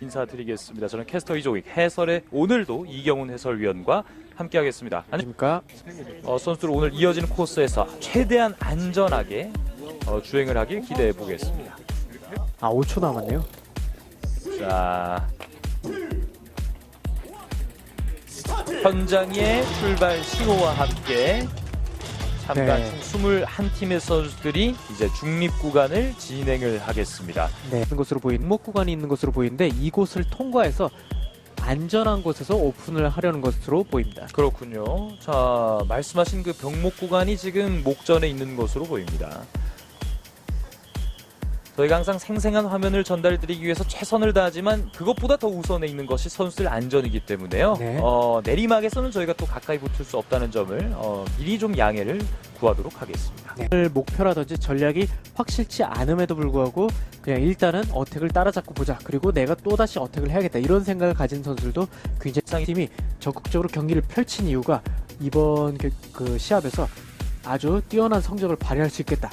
인사드리겠습니다. 저는 캐스터 이종익, 해설의 오늘도 이경훈 해설위원과 함께하겠습니다. 안녕하십니까? 선수들 오늘 이어지는 코스에서 최대한 안전하게 주행을 하길 기대해 보겠습니다. 5초 남았네요. 자, 현장의 출발 신호와 함께 참가 총 21팀의 선수들이 이제 중립 구간을 진행을 하겠습니다. 네, 있는 것으로 목 구간이 있는 것으로 보이는데 이곳을 통과해서 안전한 곳에서 오픈을 하려는 것으로 보입니다. 그렇군요. 자, 말씀하신 그 병목 구간이 지금 목전에 있는 것으로 보입니다. 저희가 항상 생생한 화면을 전달드리기 위해서 최선을 다하지만 그것보다 더 우선에 있는 것이 선수들 안전이기 때문에요. 네. 내리막에서는 저희가 또 가까이 붙을 수 없다는 점을 미리 좀 양해를 구하도록 하겠습니다. 네. 목표라든지 전략이 확실치 않음에도 불구하고 그냥 일단은 어택을 따라잡고 보자. 그리고 내가 또다시 어택을 해야겠다. 이런 생각을 가진 선수들도 굉장히 팀이 적극적으로 경기를 펼친 이유가 이번 그 시합에서 아주 뛰어난 성적을 발휘할 수 있겠다.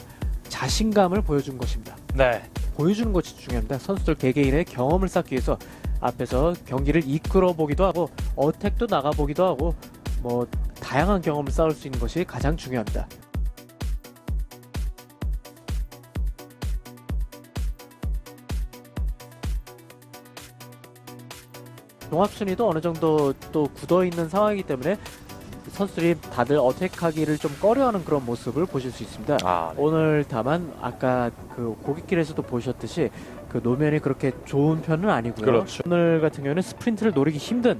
자신감을 보여준 것입니다. 네. 보여주는 것이 중요합니다. 선수들 개개인의 경험을 쌓기 위해서 앞에서 경기를 이끌어 보기도 하고 어택도 나가 보기도 하고 뭐 다양한 경험을 쌓을 수 있는 것이 가장 중요합니다. 종합순위도 어느 정도 또 굳어 있는 상황이기 때문에 선수들이 다들 어택하기를 좀 꺼려하는 그런 모습을 보실 수 있습니다. 네. 오늘 다만 아까 그 고깃길에서도 보셨듯이 그 노면이 그렇게 좋은 편은 아니고요. 그렇죠. 오늘 같은 경우는 스프린트를 노리기 힘든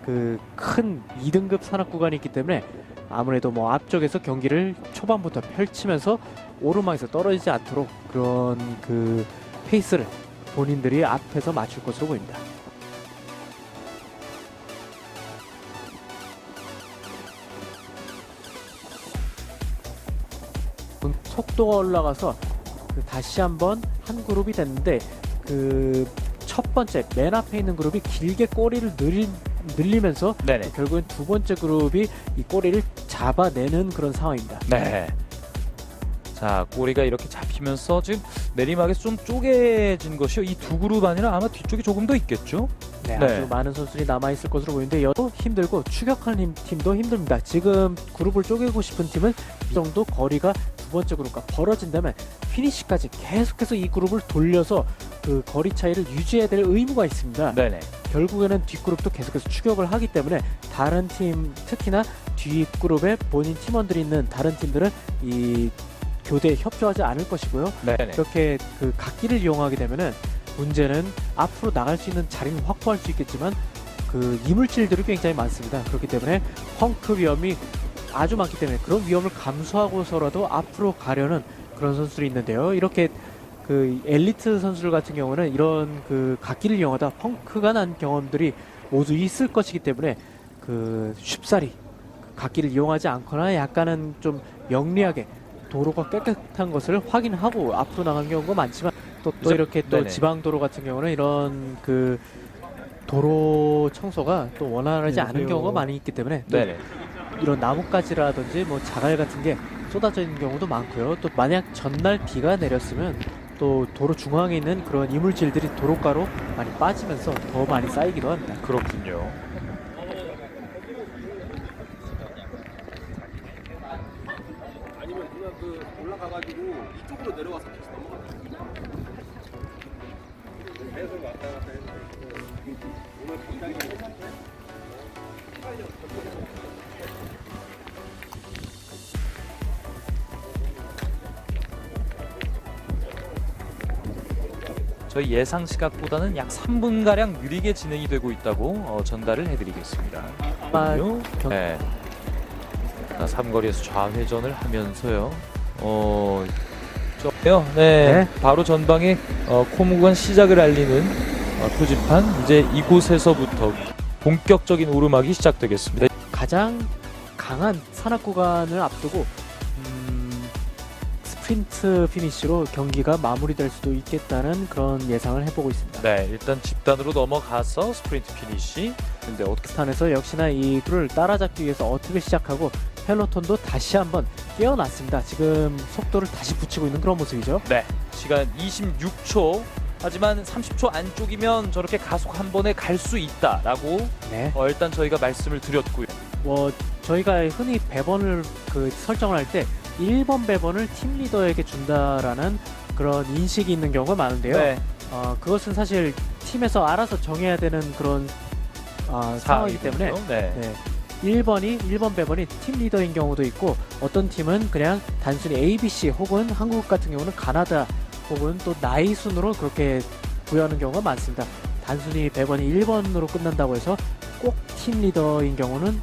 그 큰 2등급 산악 구간이 있기 때문에 아무래도 뭐 앞쪽에서 경기를 초반부터 펼치면서 오르막에서 떨어지지 않도록 그런 그 페이스를 본인들이 앞에서 맞출 것으로 보입니다. 속도가 올라가서 다시 한번 한 그룹이 됐는데 그 첫 번째 맨 앞에 있는 그룹이 길게 꼬리를 늘리면서 네네. 결국엔 두 번째 그룹이 이 꼬리를 잡아내는 그런 상황입니다. 네. 자, 꼬리가 이렇게 잡히면서 지금 내리막에서 좀 쪼개진 것이요. 이 두 그룹 아니라 아마 뒤쪽이 조금 더 있겠죠? 네, 네. 아주 많은 선수들이 남아있을 것으로 보이는데 여도 힘들고 추격하는 팀도 힘듭니다. 지금 그룹을 쪼개고 싶은 팀은 이 정도 거리가 두 번째 그룹과 벌어진다면 피니시까지 계속해서 이 그룹을 돌려서 그 거리 차이를 유지해야 될 의무가 있습니다. 네네. 결국에는 뒷그룹도 계속해서 추격을 하기 때문에 다른 팀, 특히나 뒷그룹에 본인 팀원들이 있는 다른 팀들은 이 교대에 협조하지 않을 것이고요. 네네. 이렇게 그 각기를 이용하게 되면은 문제는 앞으로 나갈 수 있는 자리는 확보할 수 있겠지만 그 이물질들이 굉장히 많습니다. 그렇기 때문에 펑크 위험이 아주 많기 때문에 그런 위험을 감수하고서라도 앞으로 가려는 그런 선수들이 있는데요. 이렇게 그 엘리트 선수들 같은 경우는 이런 그 각기를 이용하다 펑크가 난 경험들이 모두 있을 것이기 때문에 그 쉽사리 각기를 이용하지 않거나 약간은 좀 영리하게 도로가 깨끗한 것을 확인하고 앞으로 나가는 경우가 많지만 또 이렇게 또 네네. 지방도로 같은 경우는 이런 그 도로 청소가 또 원활하지 않은 경우가 많이 있기 때문에 또 네네. 이런 나뭇가지라든지 뭐 자갈 같은 게 쏟아져 있는 경우도 많고요. 또 만약 전날 비가 내렸으면 또 도로 중앙에 있는 그런 이물질들이 도로가로 많이 빠지면서 더 많이 쌓이기도 합니다. 그렇군요. 아니면 누나 그 올라가가지고 이쪽으로 내려와서 다시 넘어가. 계속 왔다 갔다 해서 오늘 굉장히 저희 예상 시각보다는 약 3분가량 느리게 진행이 되고 있다고 전달을 해드리겠습니다. 그렇군요. 네. 자, 삼거리에서 좌회전을 하면서요. 네. 네. 바로 전방에 코무관 시작을 알리는 표지판. 이제 이곳에서부터 본격적인 오르막이 시작되겠습니다. 가장 강한 산악 구간을 앞두고 스프린트 피니시로 경기가 마무리될 수도 있겠다는 그런 예상을 해보고 있습니다. 네, 일단 집단으로 넘어가서 스프린트 피니시. 근데 어떻게 스탄에서 역시나 이 를 따라잡기 위해서 어택을 시작하고 펠로톤도 다시 한번 깨어났습니다. 지금 속도를 다시 붙이고 있는 그런 모습이죠. 네, 시간 26초 하지만 30초 안쪽이면 저렇게 가속 한 번에 갈 수 있다라고 네. 일단 저희가 말씀을 드렸고요. 뭐 저희가 흔히 배번을 그 설정을 할 때 1번 배번을 팀 리더에게 준다라는 그런 인식이 있는 경우가 많은데요. 네. 그것은 사실 팀에서 알아서 정해야 되는 그런 상황이기 때문에 네. 네. 1번 배번이 팀 리더인 경우도 있고 어떤 팀은 그냥 단순히 ABC 혹은 한국 같은 경우는 가나다 혹은 또 나이 순으로 그렇게 부여하는 경우가 많습니다. 단순히 배번이 1번으로 끝난다고 해서 꼭 팀 리더인 경우는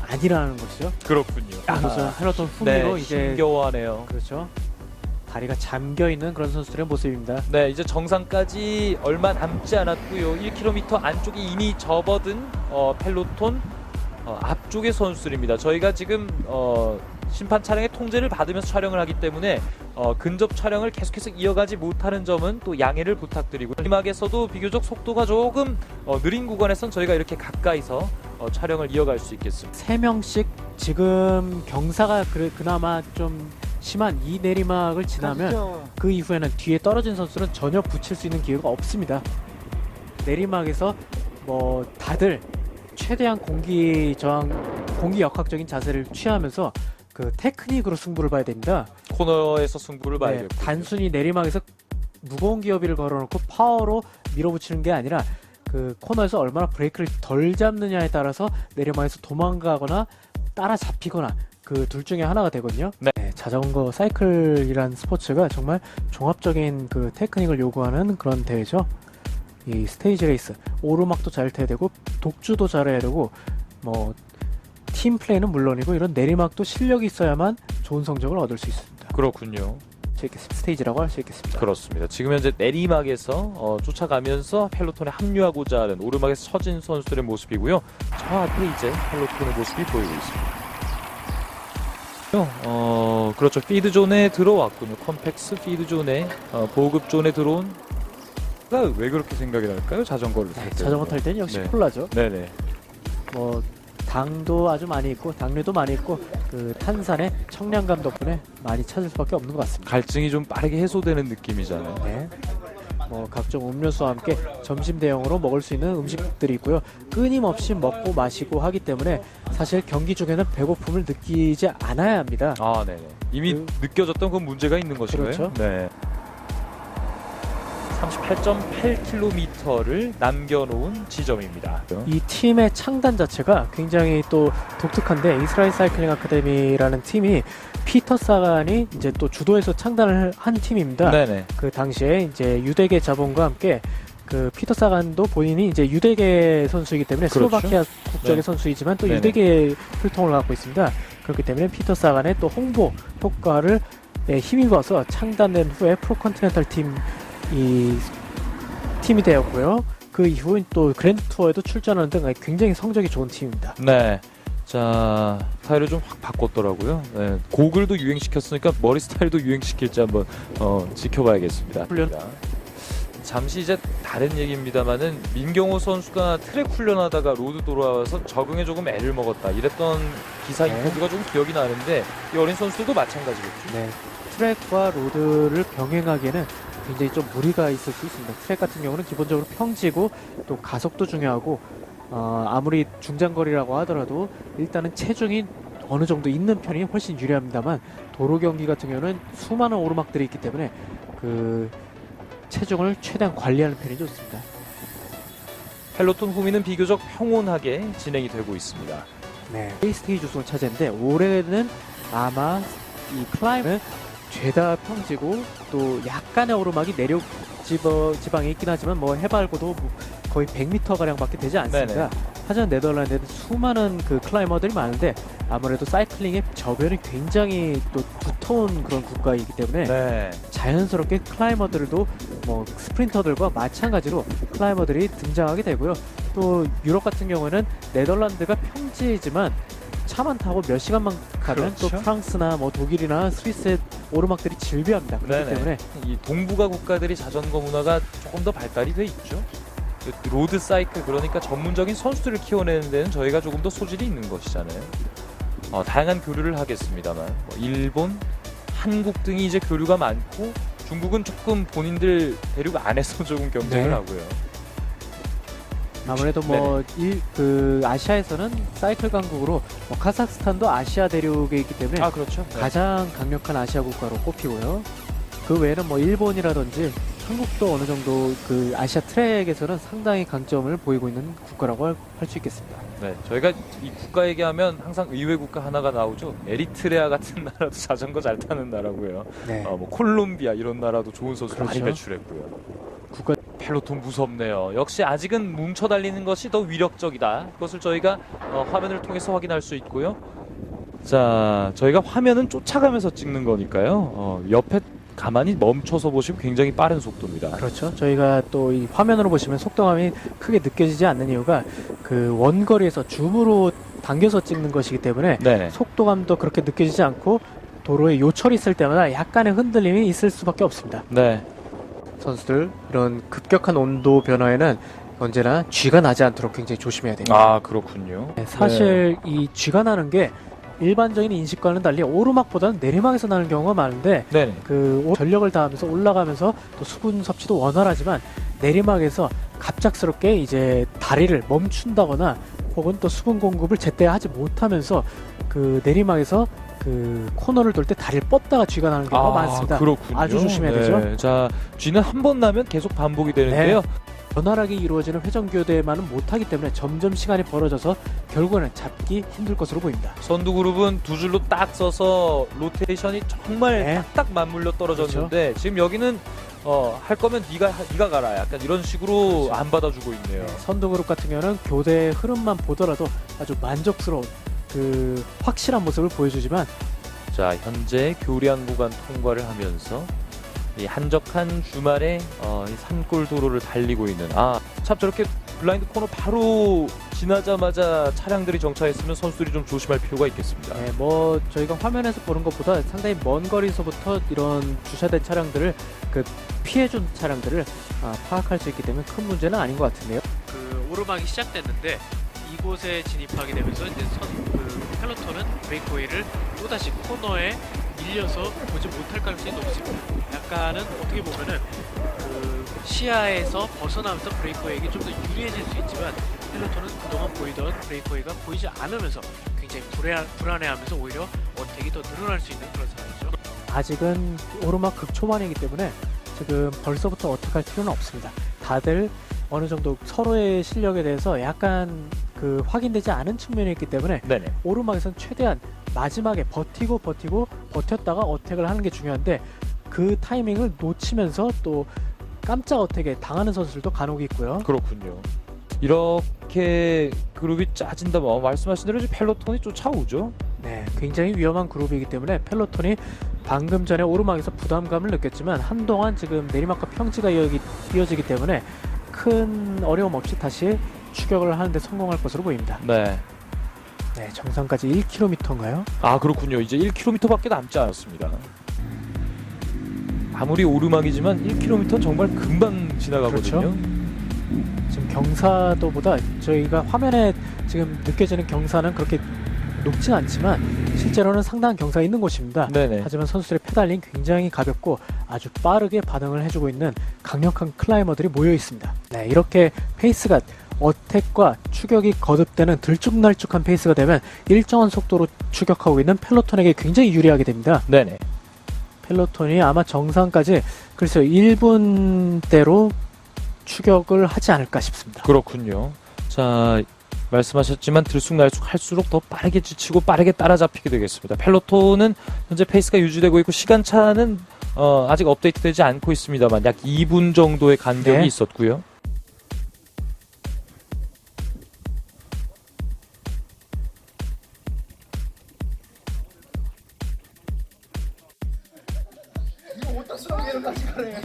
아니라는 것이죠. 그렇군요. 그래서 펠로톤 후미로 네, 이제 힘겨워하네요. 그렇죠. 다리가 잠겨 있는 그런 선수들의 모습입니다. 네, 이제 정상까지 얼마 남지 않았고요. 1km 안쪽에 이미 접어든 펠로톤 앞쪽의 선수들입니다. 저희가 지금 심판 차량의 통제를 받으면서 촬영을 하기 때문에 근접 촬영을 계속해서 이어가지 못하는 점은 또 양해를 부탁드리고, 마지막에서도 비교적 속도가 조금 느린 구간에선 저희가 이렇게 가까이서 촬영을 이어갈 수 있겠습니다. 3명씩 지금 경사가 그나마 좀 심한 이 내리막을 지나면 그 이후에는 뒤에 떨어진 선수는 전혀 붙일 수 있는 기회가 없습니다. 내리막에서 뭐 다들 최대한 공기 역학적인 자세를 취하면서 그 테크닉으로 승부를 봐야 됩니다. 코너에서 승부를 봐야겠고, 단순히 내리막에서 무거운 기어비를 걸어놓고 파워로 밀어붙이는 게 아니라 그 코너에서 얼마나 브레이크를 덜 잡느냐에 따라서 내리막에서 도망가거나 따라잡히거나 그 둘 중에 하나가 되거든요. 네. 자전거 사이클이란 스포츠가 정말 종합적인 그 테크닉을 요구하는 그런 대회죠. 이 스테이지 레이스 오르막도 잘 타야 되고 독주도 잘해야 되고 뭐 팀 플레이는 물론이고 이런 내리막도 실력이 있어야만 좋은 성적을 얻을 수 있습니다. 그렇군요. 스테이지라고 할 수 있겠습니다. 그렇습니다. 지금 현재 내리막에서 쫓아가면서 펠로톤에 합류하고자 하는 오르막에서 처진 선수들의 모습이고요. 저 앞에 이제 펠로톤의 모습이 보이고 있습니다. 그렇죠. 피드존에 들어왔군요. 컴팩스 피드존에 보급존에 들어온. 왜 그렇게 생각이 날까요? 자전거를 탈 때. 자전거 탈 때는 역시 네. 콜라죠. 네네. 뭐 당도 아주 많이 있고 당류도 많이 있고 그 탄산의 청량감 덕분에 많이 찾을 수밖에 없는 것 같습니다. 갈증이 좀 빠르게 해소되는 느낌이잖아요. 네. 뭐 각종 음료수와 함께 점심 대용으로 먹을 수 있는 음식들이 있고요. 끊임없이 먹고 마시고 하기 때문에 사실 경기 중에는 배고픔을 느끼지 않아야 합니다. 네네. 이미 느껴졌던 그 문제가 있는 것인가요? 그렇죠. 네. 38.8km를 남겨놓은 지점입니다. 이 팀의 창단 자체가 굉장히 또 독특한데 이스라엘 사이클링 아카데미라는 팀이 피터 사간이 이제 또 주도해서 창단을 한 팀입니다. 네네. 그 당시에 이제 유대계 자본과 함께 그 피터 사간도 본인이 이제 유대계 선수이기 때문에 그렇죠. 슬로바키아 국적의 네. 선수이지만 또 네네. 유대계 혈통을 갖고 있습니다. 그렇기 때문에 피터 사간의 또 홍보 효과를 힘입어서 창단된 후에 프로컨티넨탈 팀이 되었고요. 그 이후 또 그랜드 투어에도 출전하는 등 굉장히 성적이 좋은 팀입니다. 네. 자, 스타일을 좀 확 바꿨더라고요. 네. 고글도 유행시켰으니까 머리 스타일도 유행시킬지 한번 지켜봐야겠습니다. 훈련. 잠시 이제 다른 얘기입니다만은 민경호 선수가 트랙 훈련하다가 로드 돌아와서 적응에 조금 애를 먹었다 이랬던 기사 네. 인터뷰가 좀 기억이 나는데 이 어린 선수들도 마찬가지겠죠. 네. 트랙과 로드를 병행하기에는 굉장히 좀 무리가 있을 수 있습니다. 트랙 같은 경우는 기본적으로 평지고 또 가속도 중요하고 아무리 중장거리라고 하더라도 일단은 체중이 어느 정도 있는 편이 훨씬 유리합니다만 도로 경기 같은 경우는 수많은 오르막들이 있기 때문에 그 체중을 최대한 관리하는 편이 좋습니다. 펠로톤 후미는 비교적 평온하게 진행이 되고 있습니다. 네. 스테이지 우승을 차지했는데 올해는 아마 이 클라이브는 죄다 평지고 또 약간의 오르막이 내륙 지방에 있긴 하지만 뭐 해발고도 거의 100m 가량밖에 되지 않습니다. 하지만 네덜란드에는 수많은 그 클라이머들이 많은데 아무래도 사이클링의 저변이 굉장히 또 두터운 그런 국가이기 때문에 네. 자연스럽게 클라이머들도 뭐 스프린터들과 마찬가지로 클라이머들이 등장하게 되고요. 또 유럽 같은 경우는 네덜란드가 평지이지만 차만 타고 몇 시간만 가면 그렇죠. 또 프랑스나 뭐 독일이나 스위스의 오르막들이 질비합니다. 그렇기 네네. 때문에 이 동북아 국가들이 자전거 문화가 조금 더 발달이 돼 있죠. 로드 사이클, 그러니까 전문적인 선수들을 키워내는 데는 저희가 조금 더 소질이 있는 것이잖아요. 다양한 교류를 하겠습니다만 일본, 한국 등이 이제 교류가 많고 중국은 조금 본인들 대륙 안에서 조금 경쟁을 네. 하고요. 아무래도 그 아시아에서는 사이클 강국으로 카자흐스탄도 아시아 대륙에 있기 때문에 아 그렇죠. 네. 가장 강력한 아시아 국가로 꼽히고요. 그 외에는 일본이라든지 한국도 어느 정도 그 아시아 트랙에서는 상당히 강점을 보이고 있는 국가라고 할 수 있겠습니다. 네, 저희가 이 국가 얘기하면 항상 의외 국가 하나가 나오죠. 에리트레아 같은 나라도 자전거 잘 타는 나라고요. 네. 콜롬비아 이런 나라도 좋은 선수 많이 그렇죠. 배출했고요. 국가 펠로톤 무섭네요. 역시 아직은 뭉쳐 달리는 것이 더 위력적이다. 그것을 저희가 화면을 통해서 확인할 수 있고요. 자, 저희가 화면은 쫓아가면서 찍는 거니까요. 옆에 가만히 멈춰서 보시면 굉장히 빠른 속도입니다. 그렇죠. 저희가 또 이 화면으로 보시면 속도감이 크게 느껴지지 않는 이유가 그 원거리에서 줌으로 당겨서 찍는 것이기 때문에 네네. 속도감도 그렇게 느껴지지 않고 도로에 요철이 있을 때마다 약간의 흔들림이 있을 수밖에 없습니다. 네. 선수들 이런 급격한 온도 변화에는 언제나 쥐가 나지 않도록 굉장히 조심해야 됩니다. 아 그렇군요. 네, 사실 이 쥐가 나는 게 일반적인 인식과는 달리 오르막보다는 내리막에서 나는 경우가 많은데 네네. 전력을 다하면서 올라가면서 또 수분 섭취도 원활하지만 내리막에서 갑작스럽게 이제 다리를 멈춘다거나 혹은 또 수분 공급을 제때 하지 못하면서 그 내리막에서 그 코너를 돌 때 다리를 뻗다가 쥐가 나는 경우가 많습니다. 그렇군요. 아주 조심해야 되죠. 자, 쥐는 한 번 나면 계속 반복이 되는데요. 원활하게 이루어지는 회전 교대만은 못하기 때문에 점점 시간이 벌어져서 결국에는 잡기 힘들 것으로 보입니다. 선두 그룹은 두 줄로 딱 서서 로테이션이 정말 네. 딱딱 맞물려 떨어졌는데 지금 여기는 할 거면 네가 가라 약간 이런 식으로 안 받아주고 있네요. 선두 그룹 같은 경우는 교대의 흐름만 보더라도 아주 만족스러운 그 확실한 모습을 보여주지만 자, 현재 교량 구간 통과를 하면서 이 한적한 주말에 이 산골 도로를 달리고 있는 참 저렇게 블라인드 코너 바로 지나자마자 차량들이 정차했으면 선수들이 좀 조심할 필요가 있겠습니다. 네, 저희가 화면에서 보는 것보다 상당히 먼 거리서부터 이런 주차된 차량들을 피해준 차량들을 파악할 수 있기 때문에 큰 문제는 아닌 것 같은데요. 그 오르막이 시작됐는데 이곳에 진입하게 되면서 이제 펠로톤은 브레이크웨이를 또다시 코너에 밀려서 보지 못할 가능성이 높습니다. 약간은 어떻게 보면은 그 시야에서 벗어나면서 브레이크웨이가 좀 더 유리해질 수 있지만 펠로톤은 그동안 보이던 브레이크웨이가 보이지 않으면서 굉장히 불안해하면서 오히려 어택이 더 늘어날 수 있는 그런 상황이죠. 아직은 오르막 극초반이기 때문에 지금 벌써부터 어택할 필요는 없습니다. 다들 어느 정도 서로의 실력에 대해서 약간 그 확인되지 않은 측면이 있기 때문에 네네. 오르막에서는 최대한 마지막에 버텼다가 어택을 하는 게 중요한데 그 타이밍을 놓치면서 또 깜짝 어택에 당하는 선수들도 간혹 있고요. 그렇군요. 이렇게 그룹이 짜진다면 말씀하신 대로 이제 펠로톤이 쫓아오죠. 네, 굉장히 위험한 그룹이기 때문에 펠로톤이 방금 전에 오르막에서 부담감을 느꼈지만 한동안 지금 내리막과 평지가 이어지기 때문에 큰 어려움 없이 다시 추격을 하는데 성공할 것으로 보입니다. 네. 네, 정상까지 1km인가요? 그렇군요. 이제 1km밖에 남지 않았습니다. 아무리 오르막이지만 1km는 정말 금방 지나가거든요. 그렇죠. 지금 경사도보다 저희가 화면에 지금 느껴지는 경사는 그렇게 높진 않지만 실제로는 상당한 경사가 있는 곳입니다. 네네. 하지만 선수들의 페달링 굉장히 가볍고 아주 빠르게 반응을 해주고 있는 강력한 클라이머들이 모여 있습니다. 네, 이렇게 페이스가 어택과 추격이 거듭되는 들쭉날쭉한 페이스가 되면 일정한 속도로 추격하고 있는 펠로톤에게 굉장히 유리하게 됩니다. 네네. 펠로톤이 아마 정상까지 글쎄요 1분대로 추격을 하지 않을까 싶습니다. 그렇군요. 자, 말씀하셨지만 들쑥날쑥 할수록 더 빠르게 지치고 빠르게 따라잡히게 되겠습니다. 펠로톤은 현재 페이스가 유지되고 있고 시간차는 아직 업데이트되지 않고 있습니다만 약 2분 정도의 간격이 네. 있었고요. 이거 어디다 쓰라고 얘는까지 가래.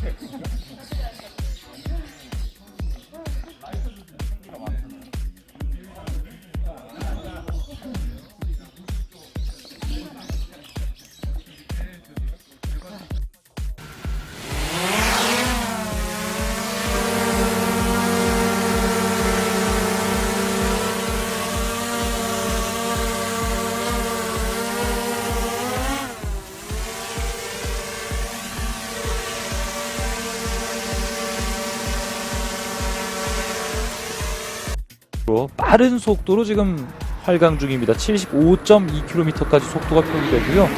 빠른 속도로 지금 활강 중입니다. 75.2km까지 속도가 표기되고요.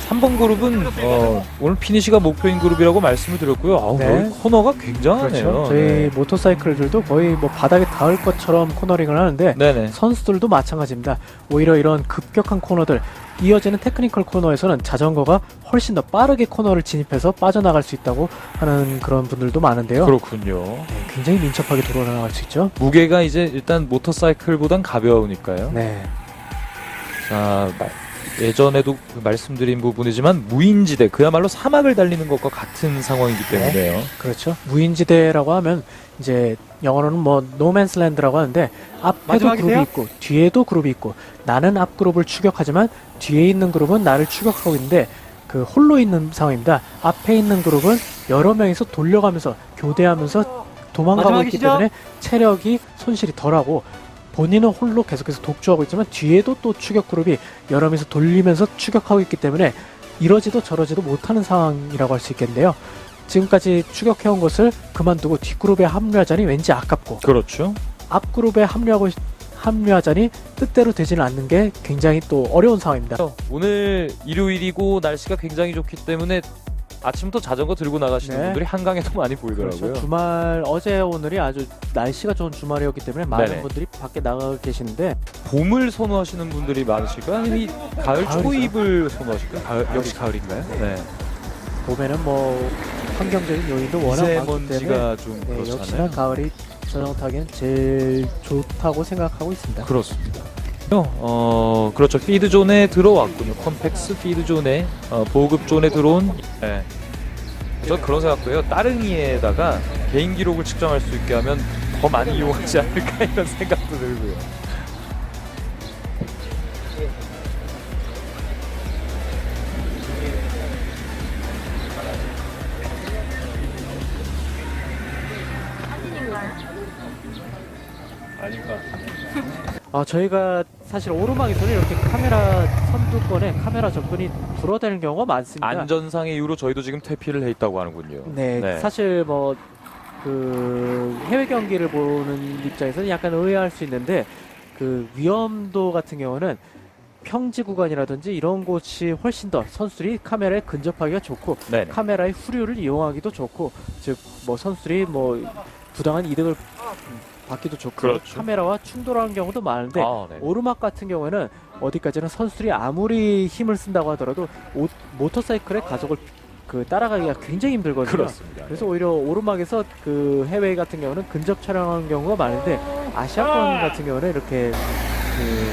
3번 그룹은 오늘 피니시가 목표인 그룹이라고 말씀을 드렸고요. 아우, 네. 여기 코너가 굉장하네요. 그렇죠. 저희 네. 모터사이클들도 거의 뭐 바닥에 닿을 것처럼 코너링을 하는데 네네. 선수들도 마찬가지입니다. 오히려 이런 급격한 코너들, 이어지는 테크니컬 코너에서는 자전거가 훨씬 더 빠르게 코너를 진입해서 빠져나갈 수 있다고 하는 그런 분들도 많은데요. 그렇군요. 네, 굉장히 민첩하게 돌아나갈 수 있죠. 무게가 이제 일단 모터사이클보단 가벼우니까요. 네. 자, 예전에도 말씀드린 부분이지만 무인지대, 그야말로 사막을 달리는 것과 같은 상황이기 때문에요. 그렇죠. 무인지대라고 하면 이제 영어로는 뭐 노맨슬랜드라고 하는데 앞에도 마지막이세요? 그룹이 있고 뒤에도 그룹이 있고 나는 앞 그룹을 추격하지만 뒤에 있는 그룹은 나를 추격하고 있는데 그 홀로 있는 상황입니다. 앞에 있는 그룹은 여러 명이서 돌려가면서 교대하면서 도망가고 있기 마지막이시죠? 때문에 체력이 손실이 덜하고 본인은 홀로 계속해서 독주하고 있지만 뒤에도 또 추격 그룹이 여러 명이서 돌리면서 추격하고 있기 때문에 이러지도 저러지도 못하는 상황이라고 할 수 있겠는데요. 지금까지 추격해온 것을 그만두고 뒷그룹에 합류하자니 왠지 아깝고 그렇죠. 앞그룹에 합류하자니 뜻대로 되지는 않는 게 굉장히 또 어려운 상황입니다. 오늘 일요일이고 날씨가 굉장히 좋기 때문에 아침부터 자전거 들고 나가시는 네. 분들이 한강에도 많이 보이더라고요. 그렇죠. 주말 어제 오늘이 아주 날씨가 좋은 주말이었기 때문에 많은 네네. 분들이 밖에 나가 계시는데 봄을 선호하시는 분들이 많으실까요? 아니면 이 가을 가을이죠. 초입을 선호하실까요? 역시 가을인가요? 네. 봄에는 뭐 환경적인 요인도 워낙 많기 때문에 미세먼지가 좀 네, 역시나 그렇잖아요. 가을이 자전거 타기엔 제일 좋다고 생각하고 있습니다. 그렇습니다. 그렇죠. 피드존에 들어왔군요. 컴팩스 피드존에 보급존에 들어온. 네. 저 그런 생각도 해요. 따릉이에다가 개인 기록을 측정할 수 있게 하면 더 많이 이용하지 않을까 이런 생각도 들고요. 저희가 사실 오르막에서는 이렇게 카메라 선두권에 카메라 접근이 불어대는 경우가 많습니다. 안전상의 이유로 저희도 지금 퇴피를 해 있다고 하는군요. 네, 사실 뭐 그 해외 경기를 보는 입장에서는 약간 의아할 수 있는데 그 위험도 같은 경우는 평지 구간이라든지 이런 곳이 훨씬 더 선수들이 카메라에 근접하기가 좋고 네네. 카메라의 후륜을 이용하기도 좋고 즉 뭐 선수들이 뭐 부당한 이득을 받기도 좋고 그렇죠. 카메라와 충돌하는 경우도 많은데 네. 오르막 같은 경우에는 어디까지는 선수들이 아무리 힘을 쓴다고 하더라도 모터사이클의 가속을 그 따라가기가 굉장히 힘들거든요. 그렇습니다. 그래서 오히려 오르막에서 그 해외 같은 경우는 근접 촬영하는 경우가 많은데 아시아권 같은 경우는 이렇게 그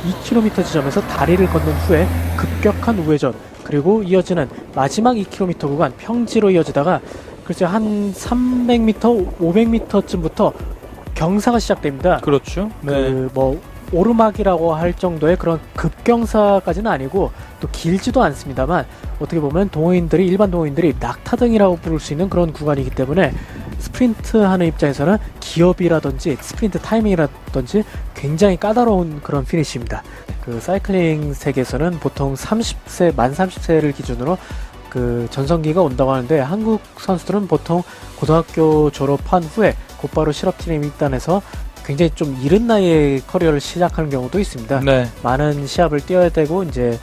2km 지점에서 다리를 건넌 후에 급격한 우회전 그리고 이어지는 마지막 2km 구간 평지로 이어지다가 글쎄 한 300m, 500m쯤부터 경사가 시작됩니다. 그렇죠. 그 뭐 오르막이라고 할 정도의 그런 급경사까지는 아니고 또 길지도 않습니다만 어떻게 보면 동호인들이 일반 동호인들이 낙타등이라고 부를 수 있는 그런 구간이기 때문에 스프린트 하는 입장에서는 기업이라든지 스프린트 타이밍이라든지 굉장히 까다로운 그런 피니시입니다. 그 사이클링 세계에서는 보통 30세, 만 30세를 기준으로 그 전성기가 온다고 하는데 한국 선수들은 보통 고등학교 졸업한 후에 곧바로 실업팀에 입단해서 굉장히 좀 이른 나이에 커리어를 시작하는 경우도 있습니다. 네. 많은 시합을 뛰어야 되고 이제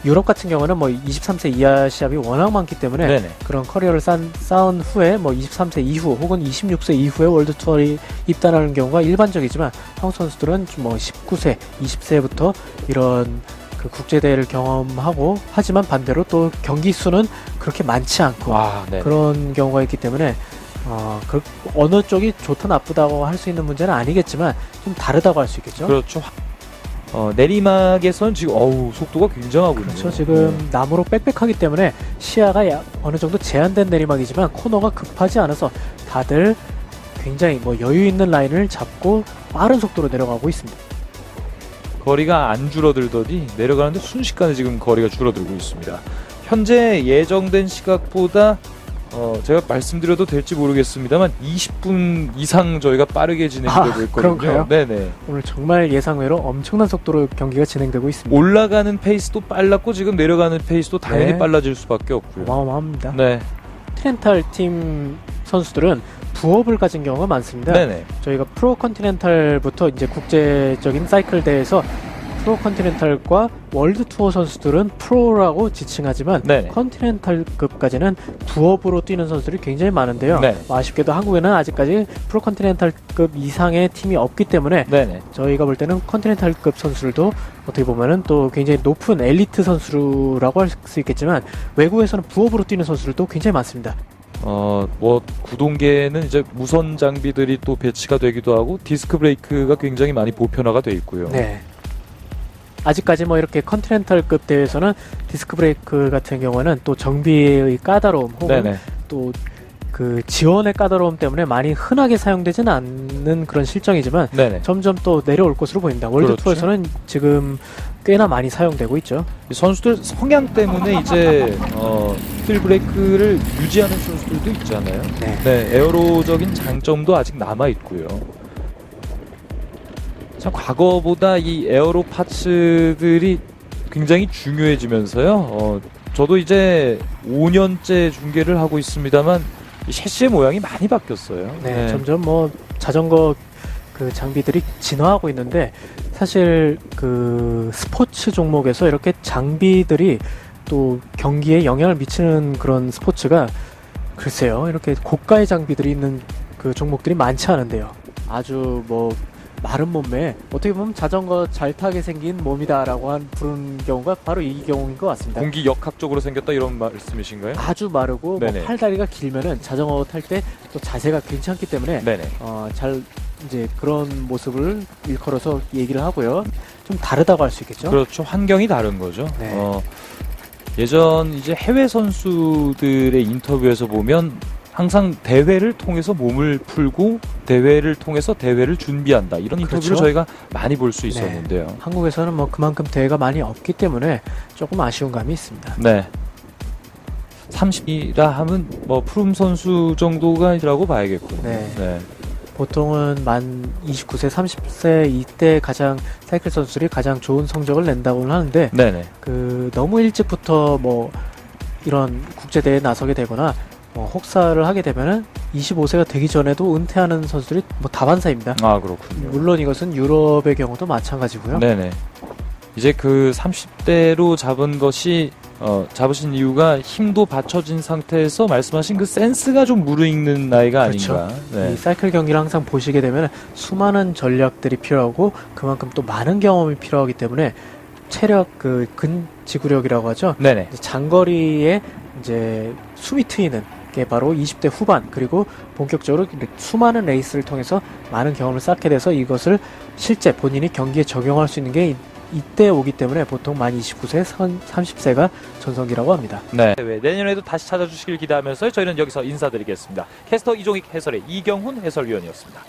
유럽 같은 경우는 뭐 23세 이하 시합이 워낙 많기 때문에 네네. 그런 커리어를 쌓은 후에 뭐 23세 이후 혹은 26세 이후에 월드 투어에 입단하는 경우가 일반적이지만 한국 선수들은 좀 뭐 19세, 20세부터 이런 그 국제 대회를 경험하고 하지만 반대로 또 경기 수는 그렇게 많지 않고 네. 그런 경우가 있기 때문에 어느 쪽이 좋다 나쁘다고 할 수 있는 문제는 아니겠지만 좀 다르다고 할 수 있겠죠. 그렇죠. 내리막에서는 지금 속도가 굉장하군요. 그렇죠. 지금 나무로 빽빽하기 때문에 시야가 어느 정도 제한된 내리막이지만 코너가 급하지 않아서 다들 굉장히 뭐 여유 있는 라인을 잡고 빠른 속도로 내려가고 있습니다. 거리가 안 줄어들더니 내려가는데 순식간에 지금 거리가 줄어들고 있습니다. 현재 예정된 시각보다 제가 말씀드려도 될지 모르겠습니다만 20분 이상 저희가 빠르게 진행되고 있거든요. 그런가요? 네네. 오늘 정말 예상외로 엄청난 속도로 경기가 진행되고 있습니다. 올라가는 페이스도 빨랐고 지금 내려가는 페이스도 당연히 네. 빨라질 수밖에 없고요. 어마어마합니다. 네. 트렌탈 팀 선수들은 부업을 가진 경우가 많습니다. 네네. 저희가 프로 컨티넨탈부터 이제 국제적인 사이클 대회에서 프로 컨티넨탈과 월드 투어 선수들은 프로라고 지칭하지만 네네. 컨티넨탈급까지는 부업으로 뛰는 선수들이 굉장히 많은데요. 네. 아쉽게도 한국에는 아직까지 프로 컨티넨탈급 이상의 팀이 없기 때문에 네네. 저희가 볼 때는 컨티넨탈급 선수들도 어떻게 보면은 또 굉장히 높은 엘리트 선수라고 할 수 있겠지만 외국에서는 부업으로 뛰는 선수들도 굉장히 많습니다. 뭐 구동계는 이제 무선 장비들이 또 배치가 되기도 하고 디스크 브레이크가 굉장히 많이 보편화가 돼 있고요. 네. 아직까지 뭐 이렇게 컨티넨탈급 대회에서는 디스크 브레이크 같은 경우는 또 정비의 까다로움 혹은 네네. 또 그 지원의 까다로움 때문에 많이 흔하게 사용되지는 않는 그런 실정이지만 네네. 점점 또 내려올 것으로 보입니다. 월드 그렇죠. 투어에서는 지금 꽤나 많이 사용되고 있죠. 이 선수들 성향 때문에 이제 휠 브레이크를 유지하는 선수들도 있잖아요. 네. 네, 에어로적인 장점도 아직 남아 있고요. 참 과거보다 이 에어로 파츠들이 굉장히 중요해지면서요. 저도 이제 5년째 중계를 하고 있습니다만 이 셰시의 모양이 많이 바뀌었어요. 네, 점점 뭐 자전거 그 장비들이 진화하고 있는데 사실 그 스포츠 종목에서 이렇게 장비들이 또 경기에 영향을 미치는 그런 스포츠가 글쎄요, 이렇게 고가의 장비들이 있는 그 종목들이 많지 않은데요. 아주 뭐 마른 몸매에 어떻게 보면 자전거 잘 타게 생긴 몸이다라고 부르는 경우가 바로 이 경우인 것 같습니다. 공기 역학적으로 생겼다 이런 말씀이신가요? 아주 마르고 뭐 네네. 팔다리가 길면은 자전거 탈 때 또 자세가 괜찮기 때문에 네네. 잘 이제 그런 모습을 일컬어서 얘기를 하고요. 좀 다르다고 할 수 있겠죠. 그렇죠. 환경이 다른 거죠. 네. 예전 이제 해외 선수들의 인터뷰에서 보면 항상 대회를 통해서 몸을 풀고 대회를 통해서 대회를 준비한다 이런 인터뷰를 그렇죠. 저희가 많이 볼 수 있었는데요. 한국에서는 뭐 그만큼 대회가 많이 없기 때문에 조금 아쉬운 감이 있습니다. 네. 30이라 하면 뭐 프룸 선수 정도가라고 봐야겠군요. 네. 네. 보통은 만 29세, 30세 이때 가장 사이클 선수들이 가장 좋은 성적을 낸다고는 하는데 네네. 그 너무 일찍부터 뭐 이런 국제 대회에 나서게 되거나 혹사를 하게 되면은 25세가 되기 전에도 은퇴하는 선수들이 뭐 다반사입니다. 아 그렇군요. 물론 이것은 유럽의 경우도 마찬가지고요. 네네. 이제 그 30대로 잡은 것이 잡으신 이유가 힘도 받쳐진 상태에서 말씀하신 그 센스가 좀 무르익는 나이가 그렇죠. 아닌가. 네. 이 사이클 경기를 항상 보시게 되면 수많은 전략들이 필요하고 그만큼 또 많은 경험이 필요하기 때문에 체력 그 근지구력이라고 하죠. 네네. 이제 장거리에 이제 숨이 트이는 게 바로 20대 후반 그리고 본격적으로 수많은 레이스를 통해서 많은 경험을 쌓게 돼서 이것을 실제 본인이 경기에 적용할 수 있는 게 이때 오기 때문에 보통 만 29세, 30세가 전성기라고 합니다. 네. 내년에도 다시 찾아주시길 기대하면서 저희는 여기서 인사드리겠습니다. 캐스터 이종익 해설의 이경훈 해설위원이었습니다.